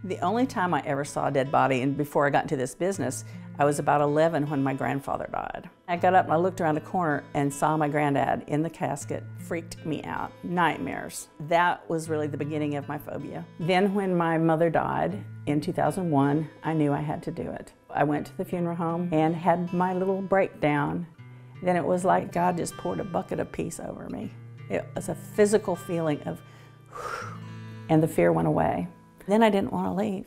The only time I ever saw a dead body, and before I got into this business, I was about 11 when my grandfather died. I got up and I looked around the corner and saw my granddad in the casket. Freaked me out. Nightmares. That was really the beginning of my phobia. Then when my mother died in 2001, I knew I had to do it. I went to the funeral home and had my little breakdown. Then it was like God just poured a bucket of peace over me. It was a physical feeling of, and the fear went away. Then I didn't want to leave.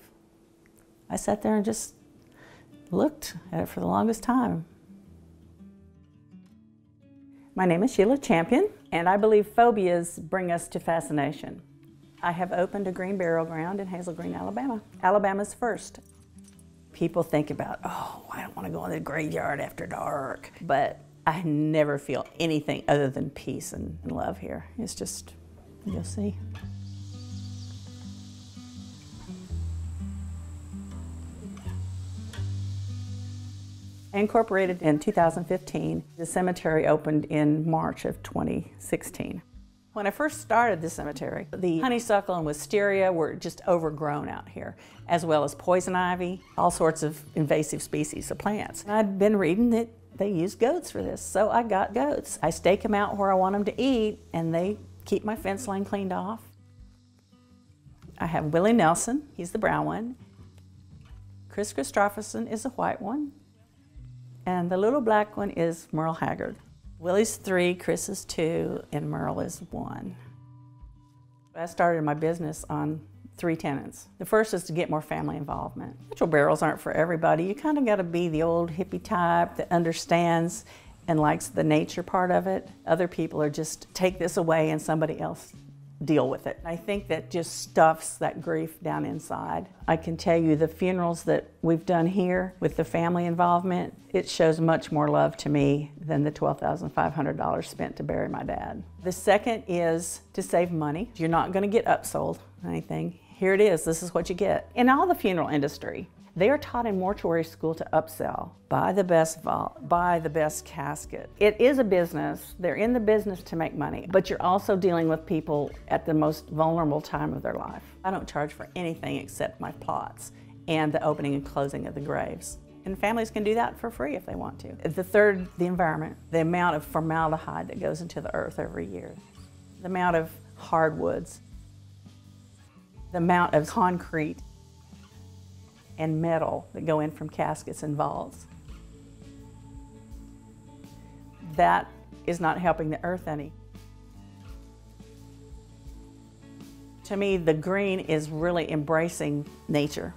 I sat there and just looked at it for the longest time. My name is Shelia Champion, and I believe phobias bring us to fascination. I have opened a green burial ground in Hazel Green, Alabama. Alabama's first. People think about, oh, I don't want to go in the graveyard after dark, but I never feel anything other than peace and love here. It's just, you'll see. Incorporated in 2015, the cemetery opened in March of 2016. When I first started the cemetery, the honeysuckle and wisteria were just overgrown out here, as well as poison ivy, all sorts of invasive species of plants. And I'd been reading that they use goats for this, so I got goats. I stake them out where I want them to eat, and they keep my fence line cleaned off. I have Willie Nelson, he's the brown one. Chris Christopherson is the white one. And the little black one is Merle Haggard. Willie's 3, Chris is 2, and Merle is 1. I started my business on 3 tenants. The first is to get more family involvement. Natural burials aren't for everybody. You kind of got to be the old hippie type that understands and likes the nature part of it. Other people are just take this away and somebody else deal with it. I think that just stuffs that grief down inside. I can tell you the funerals that we've done here with the family involvement, it shows much more love to me than the $12,500 spent to bury my dad. The second is to save money. You're not going to get upsold anything. Here it is, this is what you get. In all the funeral industry, they are taught in mortuary school to upsell. Buy the best vault, buy the best casket. It is a business. They're in the business to make money, but you're also dealing with people at the most vulnerable time of their life. I don't charge for anything except my plots and the opening and closing of the graves. And families can do that for free if they want to. The third, the environment. The amount of formaldehyde that goes into the earth every year. The amount of hardwoods. The amount of concrete and metal that go in from caskets and vaults. That is not helping the earth any. To me, the green is really embracing nature.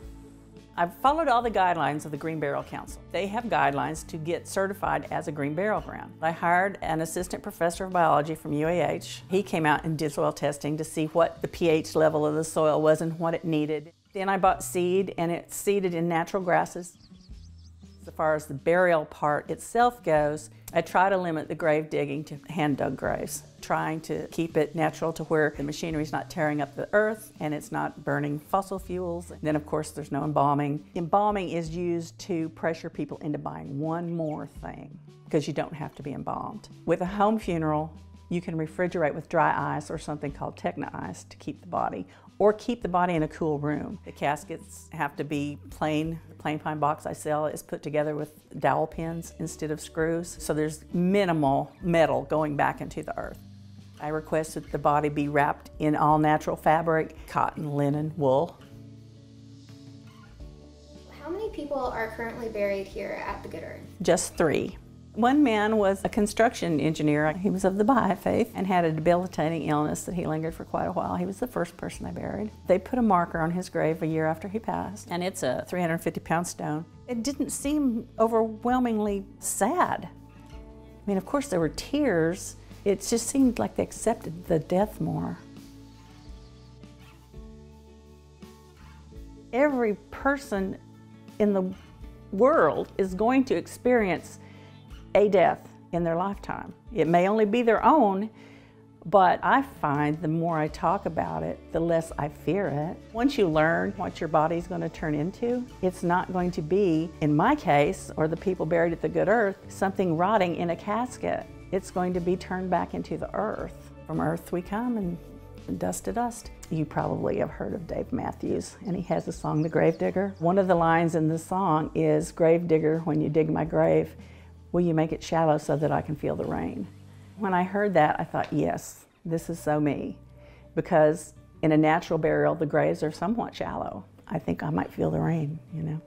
I've followed all the guidelines of the Green Burial Council. They have guidelines to get certified as a green burial ground. I hired an assistant professor of biology from UAH. He came out and did soil testing to see what the pH level of the soil was and what it needed. Then I bought seed, and it's seeded in natural grasses. As far as the burial part itself goes, I try to limit the grave digging to hand-dug graves, trying to keep it natural to where the machinery is not tearing up the earth and it's not burning fossil fuels. And then, of course, there's no embalming. Embalming is used to pressure people into buying one more thing because you don't have to be embalmed. With a home funeral, you can refrigerate with dry ice or something called Techna ice to keep the body, or keep the body in a cool room. The caskets have to be plain. The plain pine box I sell is put together with dowel pins instead of screws, so there's minimal metal going back into the earth. I request that the body be wrapped in all natural fabric, cotton, linen, wool. How many people are currently buried here at the Good Earth? Just 3. One man was a construction engineer. He was of the Baha'i faith and had a debilitating illness that he lingered for quite a while. He was the first person I buried. They put a marker on his grave a year after he passed, and it's a 350-pound stone. It didn't seem overwhelmingly sad. I mean, of course there were tears. It just seemed like they accepted the death more. Every person in the world is going to experience a death in their lifetime. It may only be their own, but I find the more I talk about it, the less I fear it. Once you learn what your body's going to turn into, it's not going to be, in my case, or the people buried at the Good Earth, something rotting in a casket. It's going to be turned back into the earth. From earth we come, and dust to dust. You probably have heard of Dave Matthews, and he has the song, The Grave Digger. One of the lines in the song is, "Grave digger, when you dig my grave, will you make it shallow so that I can feel the rain?" When I heard that, I thought, yes, this is so me. Because in a natural burial, the graves are somewhat shallow. I think I might feel the rain, you know.